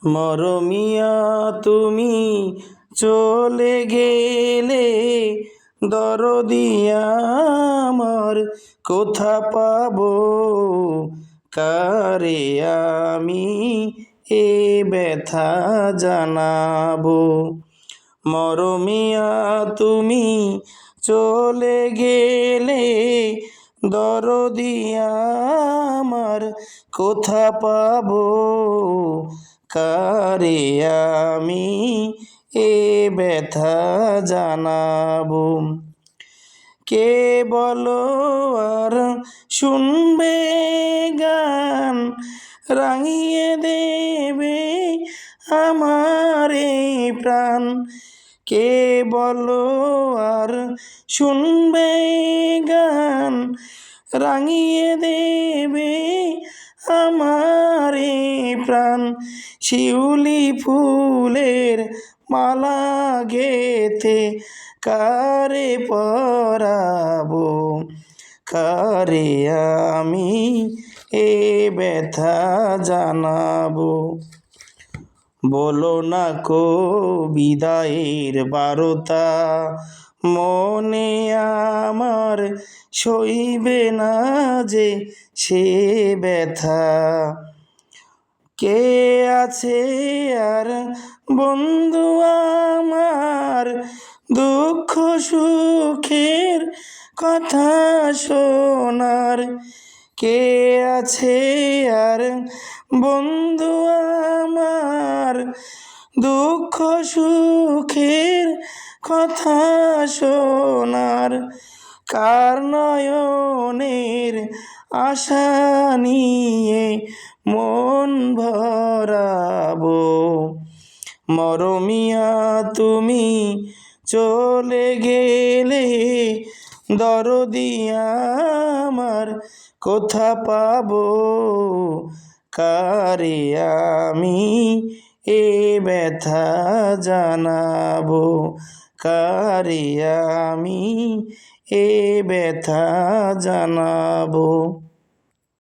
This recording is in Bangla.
মরমিয়া তুমি চলে গেলে, দরদি আমার কোথা পাবো, কারে আমি এ ব্যথা জানাবো। মরমিয়া তুমি চলে গেলে, দরদি আমার কোথা পাবো, কারে আমি এ ব্যথা জানাবো। কে বলো আর শুনবে গান, রাঙিয়ে দেবে আমার এই প্রাণ। কে বলো আর শুনবে গান, রাঙিয়ে দেবে আমার এই প্রাণ। শিউলি ফুলের মালা গেথে কারে পরাবো, কারে আমি এ ব্যথা জানাবো। বলো না কো বিদায়ের বারতা, মনে আমার সইবে না যে সে ব্যথা। কে আছে আর বন্ধু আমার, দুঃখ সুখের কথা শোনার। কে আছে আর বন্ধু আমার, দুঃখ সুখের কথা শোনার। কার নয়নের আশা নিয়ে মন ভরাবো। মরমিয়া তুমি চলে গেলে, দরদি আমার কোথা পাবো, কারে আমি এ ব্যথা জানাবো, কারে আমি এ ব্যথা জানাবো।